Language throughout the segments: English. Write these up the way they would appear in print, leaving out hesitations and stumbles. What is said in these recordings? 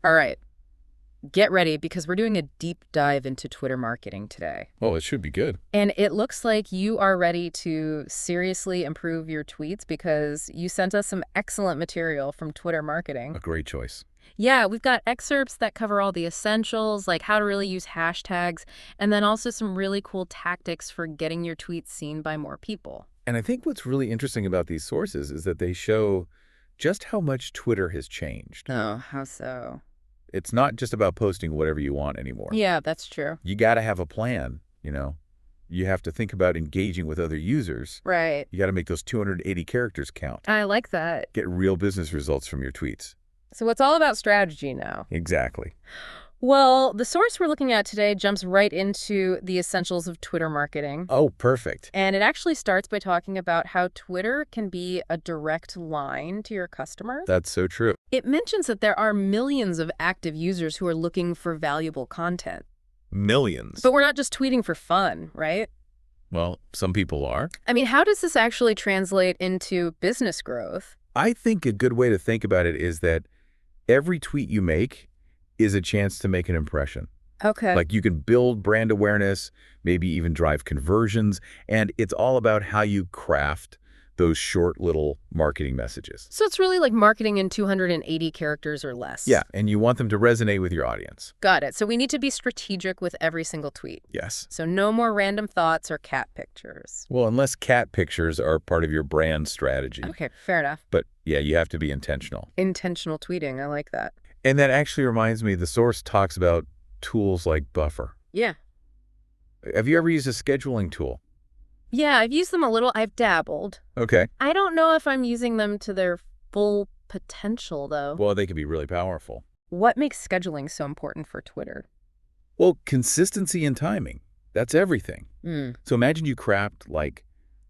All right, get ready because we're doing a deep dive into Twitter marketing today. Oh, it should be good. And it looks like you are ready to seriously improve your tweets because you sent us some excellent material from Twitter marketing. A great choice. Yeah, we've got excerpts that cover all the essentials, like how to really use hashtags, and then also some really cool tactics for getting your tweets seen by more people. And I think what's really interesting about these sources is that they show just how much Twitter has changed. Oh, how so? It's not just about posting whatever you want anymore. Yeah, that's true. You got to have a plan, you know. You have to think about engaging with other users. Right. You got to make those 280 characters count. I like that. Get real business results from your tweets. So it's all about strategy now. Exactly. Well, the source we're looking at today jumps right into the essentials of Twitter marketing. Oh, perfect. And it actually starts by talking about how Twitter can be a direct line to your customers. That's so true. It mentions that there are millions of active users who are looking for valuable content. Millions. But we're not just tweeting for fun, right? Well, some people are. I mean, how does this actually translate into business growth? I think a good way to think about it is that every tweet you make is a chance to make an impression. Okay. Like you can build brand awareness, maybe even drive conversions, and it's all about how you craft those short little marketing messages. So it's really like marketing in 280 characters or less. Yeah, and you want them to resonate with your audience. Got it. So we need to be strategic with every single tweet. Yes. So no more random thoughts or cat pictures. Well, unless cat pictures are part of your brand strategy. Okay, fair enough. But yeah, you have to be intentional. Intentional tweeting. I like that. And that actually reminds me, the source talks about tools like Buffer. Yeah. Have you ever used a scheduling tool? Yeah, I've used them a little. I've dabbled. Okay. I don't know if I'm using them to their full potential, though. Well, they can be really powerful. What makes scheduling so important for Twitter? Well, consistency and timing. That's everything. So imagine you craft like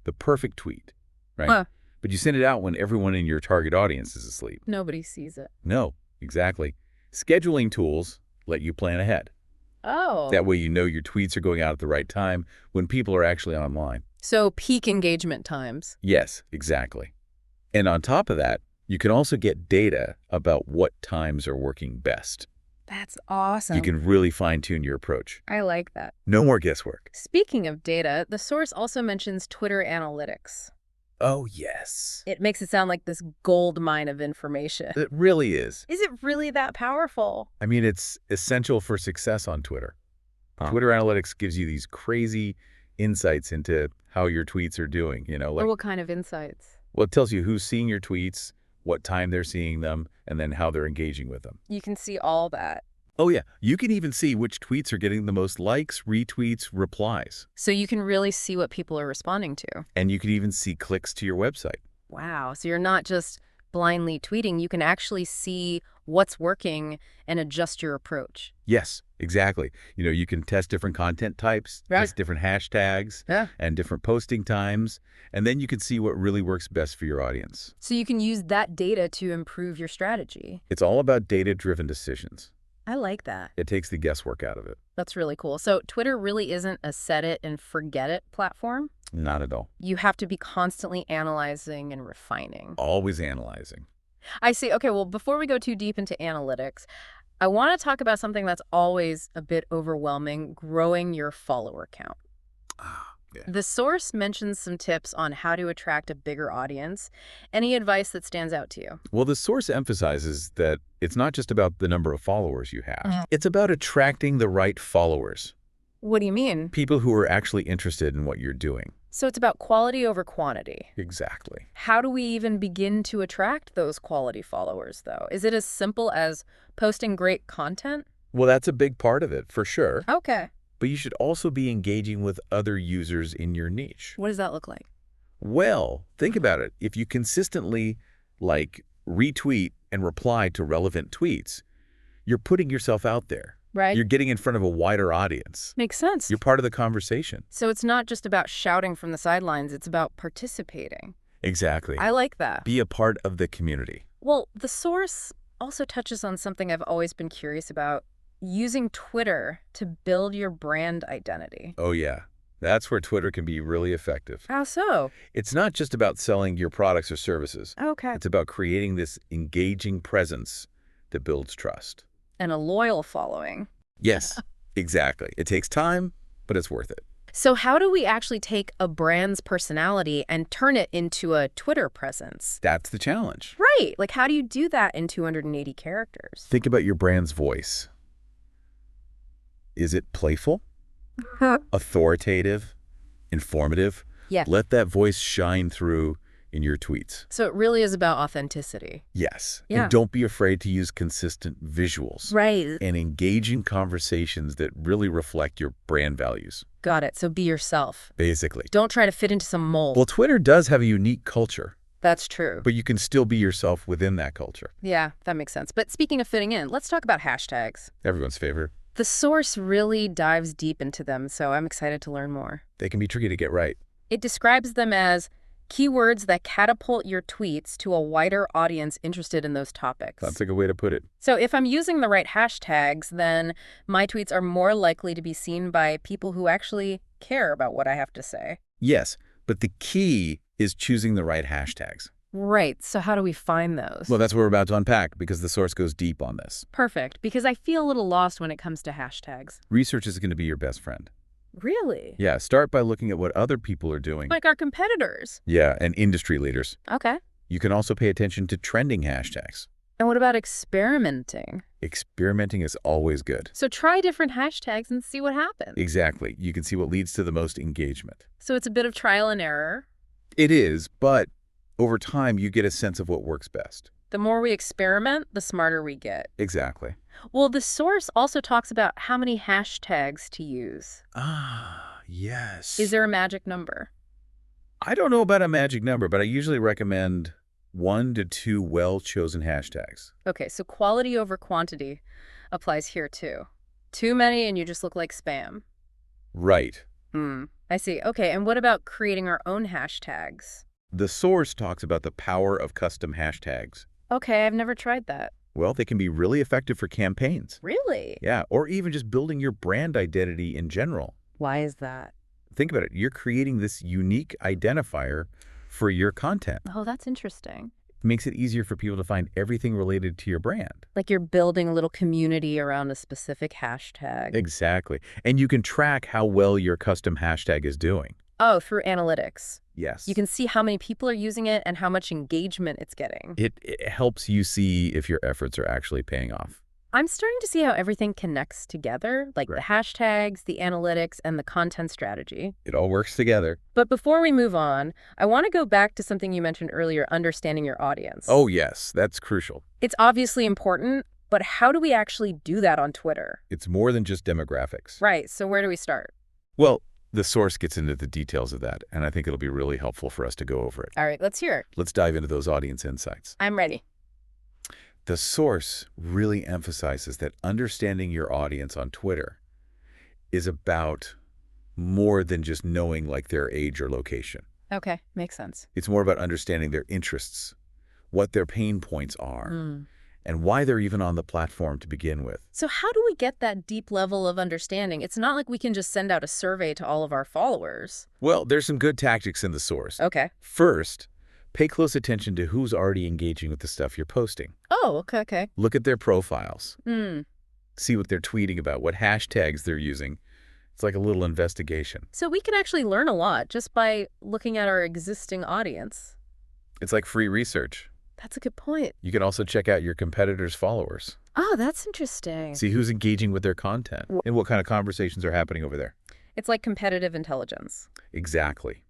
the perfect tweet, right? Huh. But you send it out when everyone in your target audience is asleep. Nobody sees it. No, exactly. Scheduling tools let you plan ahead. Oh. That way you know your tweets are going out at the right time when people are actually online. So peak engagement times. Yes, exactly. And on top of that, you can also get data about what times are working best. That's awesome. You can really fine-tune your approach. I like that. No more guesswork. Speaking of data, the source also mentions Twitter analytics. Oh, yes. It makes it sound like this gold mine of information. It really is. Is it really that powerful? I mean, it's essential for success on Twitter. Twitter Analytics gives you these crazy insights into how your tweets are doing, you know, Or like, what kind of insights? well, it tells you who's seeing your tweets, what time they're seeing them, and then how they're engaging with them. You can see all that. Oh, yeah. You can even see which tweets are getting the most likes, retweets, replies. So you can really see what people are responding to. And you can even see clicks to your website. Wow. So you're not just blindly tweeting. You can actually see what's working and adjust your approach. Yes, exactly. You know, you can test different content types, Right. test different hashtags, Yeah. and different posting times, and then you can see what really works best for your audience. So you can use that data to improve your strategy. It's all about data-driven decisions. I like that. It takes the guesswork out of it. That's really cool. So Twitter really isn't a set it and forget it platform. Not at all. You have to be constantly analyzing and refining. Always analyzing. I see. Okay, well, before we go too deep into analytics, I want to talk about something that's always a bit overwhelming, growing your follower count. Yeah. The source mentions some tips on how to attract a bigger audience. Any advice that stands out to you? Well, the source emphasizes that it's not just about the number of followers you have. It's about attracting the right followers, What do you mean? people who are actually interested in what you're doing. So it's about quality over quantity. Exactly. How do we even begin to attract those quality followers, though? Is it as simple as posting great content? Well, that's a big part of it, for sure. Okay. But you should also be engaging with other users in your niche. What does that look like? Well, think about it. If you consistently, like, retweet and reply to relevant tweets, you're putting yourself out there. Right? You're getting in front of a wider audience. Makes sense. You're part of the conversation. So it's not just about shouting from the sidelines, it's about participating. Exactly. I like that. Be a part of the community. Well, the source also touches on something I've always been curious about, using Twitter to build your brand identity. Oh, yeah. That's where Twitter can be really effective. How so? It's not just about selling your products or services. Okay. It's about creating this engaging presence that builds trust. And a loyal following. Yes, exactly. It takes time, but it's worth it. So how do we actually take a brand's personality and turn it into a Twitter presence? That's the challenge. Right. Like, how do you do that in 280 characters? Think about your brand's voice. Is it playful, authoritative, informative? Yeah. Let that voice shine through in your tweets. So it really is about authenticity. Yes. Yeah. And don't be afraid to use consistent visuals. Right. And engaging conversations that really reflect your brand values. Got it. So be yourself. Basically. Don't try to fit into some mold. Well, Twitter does have a unique culture. That's true. But you can still be yourself within that culture. Yeah, that makes sense. But speaking of fitting in, let's talk about hashtags. Everyone's favorite. The source really dives deep into them, so I'm excited to learn more. They can be tricky to get right. It describes them as keywords that catapult your tweets to a wider audience interested in those topics. That's a good way to put it. So if I'm using the right hashtags, then my tweets are more likely to be seen by people who actually care about what I have to say. Yes, but the key is choosing the right hashtags. Right. So how do we find those? Well, that's what we're about to unpack because the source goes deep on this. Perfect, because I feel a little lost when it comes to hashtags. Research is going to be your best friend. Really? Yeah, start by looking at what other people are doing. Like our competitors. Yeah, and industry leaders. Okay. You can also pay attention to trending hashtags. And what about experimenting? Experimenting is always good. So try different hashtags and see what happens. Exactly. You can see what leads to the most engagement. So it's a bit of trial and error. It is, but over time, you get a sense of what works best. The more we experiment, the smarter we get. Exactly. Well, the source also talks about how many hashtags to use. Ah, yes. Is there a magic number? I don't know about a magic number, but I usually recommend 1 to 2 well-chosen hashtags. Okay, so quality over quantity applies here too. Too many and you just look like spam. Right. I see. Okay, and what about creating our own hashtags? The source talks about the power of custom hashtags. Okay, I've never tried that. Well, they can be really effective for campaigns. Really? Yeah, or even just building your brand identity in general. Why is that? Think about it. You're creating this unique identifier for your content. Oh, that's interesting. It makes it easier for people to find everything related to your brand. Like you're building a little community around a specific hashtag. Exactly. And you can track how well your custom hashtag is doing. Oh, through analytics. Yes. You can see how many people are using it and how much engagement it's getting. It helps you see if your efforts are actually paying off. I'm starting to see how everything connects together, like Right. the hashtags, the analytics, and the content strategy. It all works together. But before we move on, I want to go back to something you mentioned earlier, understanding your audience. Oh, yes. That's crucial. It's obviously important, but how do we actually do that on Twitter? It's more than just demographics. Right, so where do we start? Well, the source gets into the details of that, and I think it'll be really helpful for us to go over it. All right, let's hear it. Let's dive into those audience insights. I'm ready. The source really emphasizes that understanding your audience on Twitter is about more than just knowing like their age or location. Okay, makes sense. It's more about understanding their interests, what their pain points are, and why they're even on the platform to begin with. So how do we get that deep level of understanding? It's not like we can just send out a survey to all of our followers. Well, there's some good tactics in the source. Okay. First, pay close attention to who's already engaging with the stuff you're posting. Oh, okay. Look at their profiles. See what they're tweeting about, what hashtags they're using. It's like a little investigation. So we can actually learn a lot just by looking at our existing audience. It's like free research. That's a good point. You can also check out your competitors' followers. Oh, that's interesting. See who's engaging with their content and what kind of conversations are happening over there. It's like competitive intelligence. Exactly.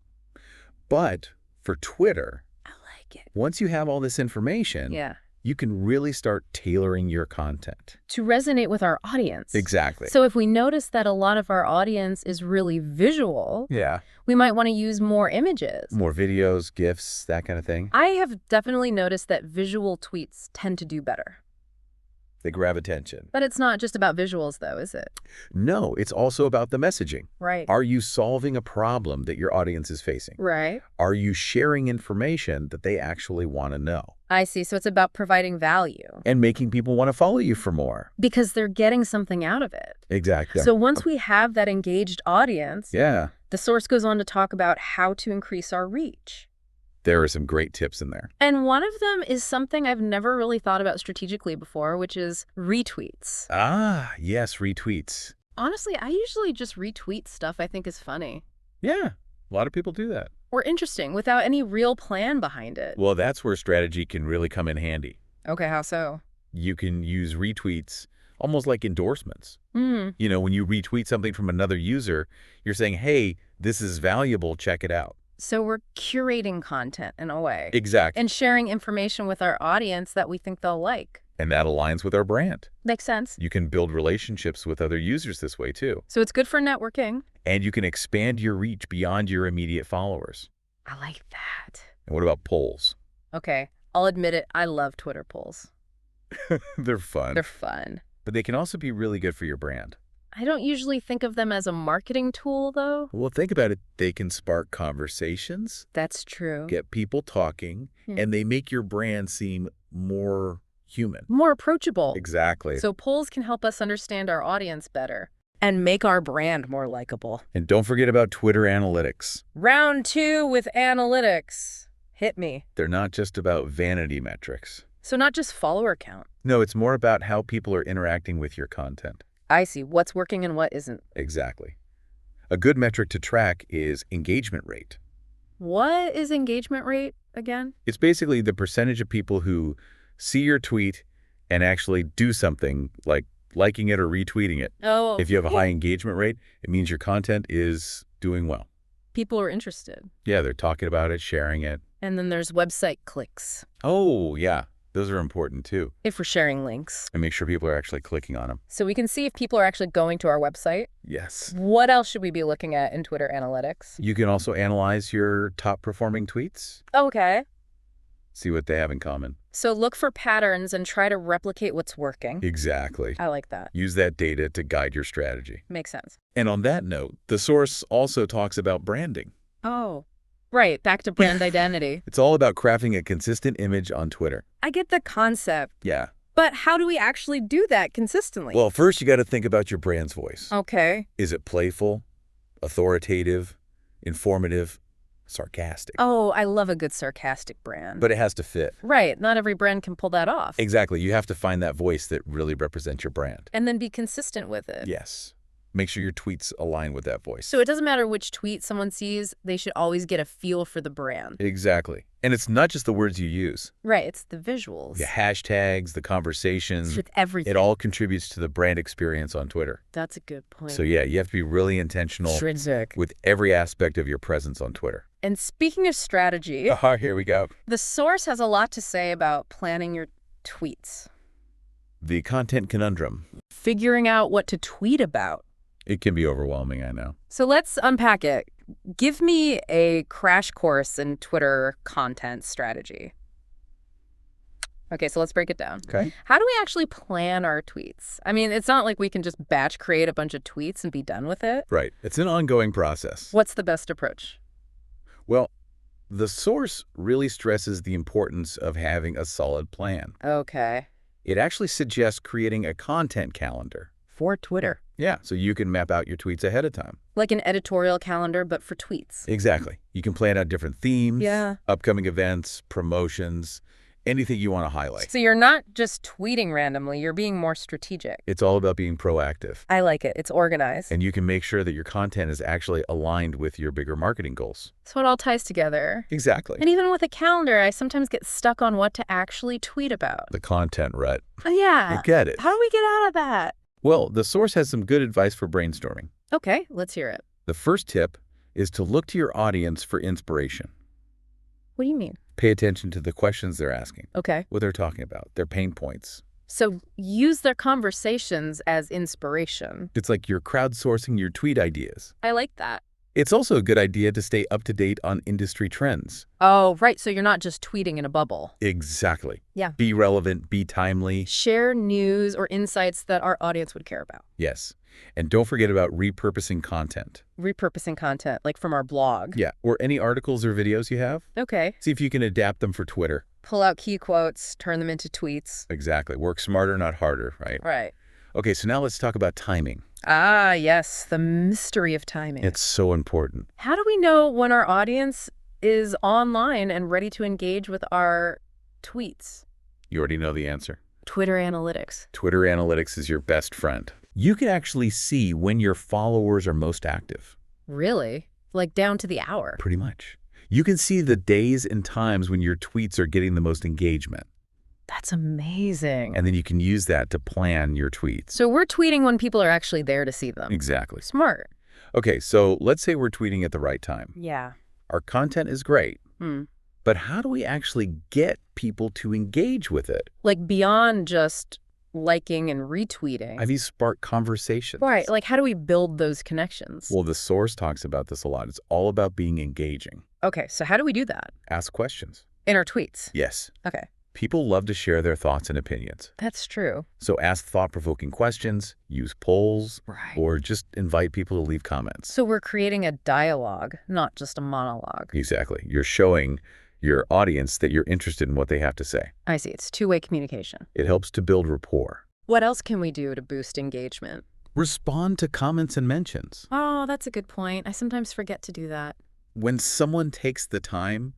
But for Twitter, I like it. once you have all this information, Yeah. you can really start tailoring your content. To resonate with our audience. Exactly. So if we notice that a lot of our audience is really visual, Yeah. we might want to use more images. More videos, GIFs, that kind of thing. I have definitely noticed that visual tweets tend to do better. They grab attention. But it's not just about visuals, though, is it? No, it's also about the messaging. Right. Are you solving a problem that your audience is facing? Right. Are you sharing information that they actually want to know? I see. So it's about providing value. And making people want to follow you for more. Because they're getting something out of it. Exactly. So once we have that engaged audience, Yeah. the source goes on to talk about how to increase our reach. There are some great tips in there. And one of them is something I've never really thought about strategically before, which is retweets. Ah, yes, retweets. Honestly, I usually just retweet stuff I think is funny Yeah, a lot of people do that. or interesting without any real plan behind it. Well, that's where strategy can really come in handy. Okay, how so? You can use retweets almost like endorsements. Hmm. You know, when you retweet something from another user, you're saying, hey, this is valuable, check it out. So we're curating content in a way. Exactly. And sharing information with our audience that we think they'll like. And that aligns with our brand. Makes sense. You can build relationships with other users this way, too. So it's good for networking. And you can expand your reach beyond your immediate followers. I like that. And what about polls? Okay, I'll admit it. I love Twitter polls. They're fun. They're fun. But they can also be really good for your brand. I don't usually think of them as a marketing tool, though. Well, think about it. They can spark conversations, That's true. get people talking, and they make your brand seem more human. More approachable. Exactly. So polls can help us understand our audience better. And make our brand more likable. And don't forget about Twitter analytics. Round 2 with analytics. Hit me. They're not just about vanity metrics. So not just follower count. No, it's more about how people are interacting with your content. I see. What's working and what isn't. Exactly. A good metric to track is engagement rate. What is engagement rate again? It's basically the percentage of people who see your tweet and actually do something like liking it or retweeting it. Oh. If you have a high engagement rate, it means your content is doing well. People are interested. Yeah, they're talking about it, sharing it. And then there's website clicks. Oh, yeah. Those are important too. If we're sharing links. And make sure people are actually clicking on them. So we can see if people are actually going to our website. Yes. What else should we be looking at in Twitter analytics? You can also analyze your top performing tweets. Okay. See what they have in common. So look for patterns and try to replicate what's working. Exactly. I like that. Use that data to guide your strategy. Makes sense. And on that note, the source also talks about branding. Oh. Right, back to brand identity. It's all about crafting a consistent image on Twitter. I get the concept, Yeah. but how do we actually do that consistently? Well, first you got to think about your brand's voice. Okay. Is it playful, authoritative, informative, sarcastic? Oh, I love a good sarcastic brand. But it has to fit. Right, not every brand can pull that off. Exactly. You have to find that voice that really represents your brand. And then be consistent with it. Yes. Make sure your tweets align with that voice. So it doesn't matter which tweet someone sees, they should always get a feel for the brand. Exactly. And it's not just the words you use. Right, it's the visuals. The hashtags, the conversations. It's with everything. It all contributes to the brand experience on Twitter. That's a good point. So yeah, you have to be really intentional Intrinsic. with every aspect of your presence on Twitter. And speaking of strategy, Here we go. the source has a lot to say about planning your tweets. The content conundrum. Figuring out what to tweet about. It can be overwhelming, I know. So let's unpack it. Give me a crash course in Twitter content strategy. Okay, so let's break it down. Okay. How do we actually plan our tweets? I mean, it's not like we can just batch create a bunch of tweets and be done with it. Right. It's an ongoing process. What's the best approach? Well, the source really stresses the importance of having a solid plan. Okay. It actually suggests creating a content calendar. For Twitter. Yeah, so you can map out your tweets ahead of time. Like an editorial calendar, but for tweets. Exactly. You can plan out different themes, Yeah. upcoming events, promotions, anything you want to highlight. So you're not just tweeting randomly, you're being more strategic. It's all about being proactive. I like it. It's organized. And you can make sure that your content is actually aligned with your bigger marketing goals. So it all ties together. Exactly. And even with a calendar, I sometimes get stuck on what to actually tweet about. The content rut. Yeah. You get it. How do we get out of that? Well, the source has some good advice for brainstorming. Okay, let's hear it. The first tip is to look to your audience for inspiration. What do you mean? Pay attention to the questions they're asking, Okay. what they're talking about, their pain points. So use their conversations as inspiration. It's like you're crowdsourcing your tweet ideas. I like that. It's also a good idea to stay up to date on industry trends. Oh, right. So you're not just tweeting in a bubble. Exactly. Yeah. Be relevant, be timely. Share news or insights that our audience would care about. Yes. And don't forget about repurposing content. Repurposing content, like from our blog. Yeah. Or any articles or videos you have. Okay. See if you can adapt them for Twitter. Pull out key quotes, turn them into tweets. Exactly. Work smarter, not harder, right? Right. Okay, so now let's talk about timing. Ah, yes. The mystery of timing. It's so important. How do we know when our audience is online and ready to engage with our tweets? You already know the answer. Twitter analytics. Twitter analytics is your best friend. You can actually see when your followers are most active. Really? Like down to the hour? Pretty much. You can see the days and times when your tweets are getting the most engagement. That's amazing. And then you can use that to plan your tweets. So we're tweeting when people are actually there to see them. Exactly. Smart. Okay, so let's say we're tweeting at the right time. Yeah. Our content is great, Hmm. but how do we actually get people to engage with it? Like beyond just liking and retweeting. Have you sparked conversations? Right. Like how do we build those connections? Well, the source talks about this a lot. It's all about being engaging. Okay, so how do we do that? Ask questions. In our tweets? Yes. Okay. People love to share their thoughts and opinions. That's true. So ask thought-provoking questions, use polls, Right. or just invite people to leave comments. So we're creating a dialogue, not just a monologue. Exactly. You're showing your audience that you're interested in what they have to say. I see. It's two-way communication. It helps to build rapport. What else can we do to boost engagement? Respond to comments and mentions. Oh, that's a good point. I sometimes forget to do that. When someone takes the time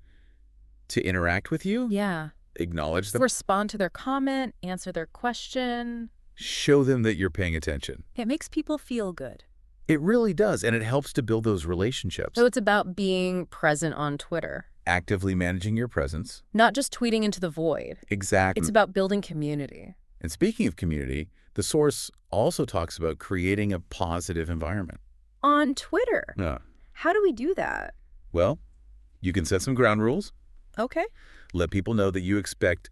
to interact with you, Yeah. acknowledge them, Respond to their comment, answer their question. show them that you're paying attention. It makes people feel good. It really does, and it helps to build those relationships. So it's about being present on Twitter, Actively managing your presence. not just tweeting into the void. Exactly. It's about building community. And speaking of community, the source also talks about creating a positive environment. On Twitter. Yeah. How do we do that? Well, you can set some ground rules. Okay. Let people know that you expect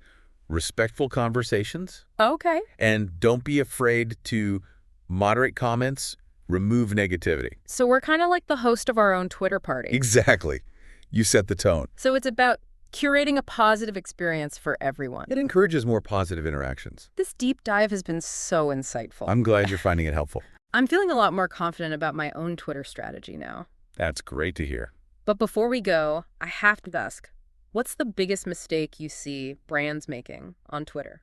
respectful conversations. Okay. And don't be afraid to moderate comments, remove negativity. So we're kind of like the host of our own Twitter party. Exactly. You set the tone. So it's about curating a positive experience for everyone. It encourages more positive interactions. This deep dive has been so insightful. I'm glad you're finding it helpful. I'm feeling a lot more confident about my own Twitter strategy now. That's great to hear. But before we go, I have to ask, what's the biggest mistake you see brands making on Twitter?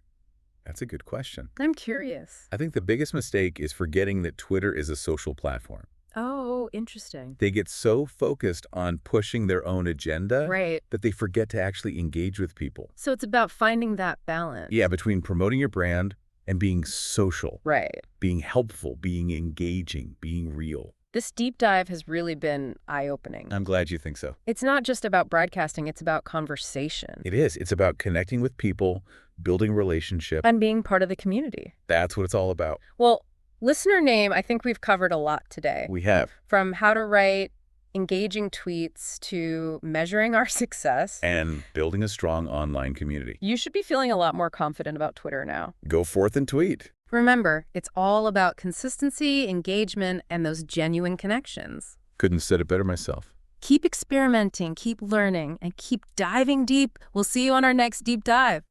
That's a good question. I'm curious. I think the biggest mistake is forgetting that Twitter is a social platform. Oh, interesting. They get so focused on pushing their own agenda Right. that they forget to actually engage with people. So it's about finding that balance. Yeah, between promoting your brand and being social, Right. being helpful, being engaging, being real. This deep dive has really been eye-opening. I'm glad you think so. It's not just about broadcasting, it's about conversation. It is. It's about connecting with people, building relationships. And being part of the community. That's what it's all about. Well, listener name, I think we've covered a lot today. We have. From how to write engaging tweets to measuring our success. And building a strong online community. You should be feeling a lot more confident about Twitter now. Go forth and tweet. Remember, it's all about consistency, engagement, and those genuine connections. Couldn't have said it better myself. Keep experimenting, keep learning, and keep diving deep. We'll see you on our next deep dive.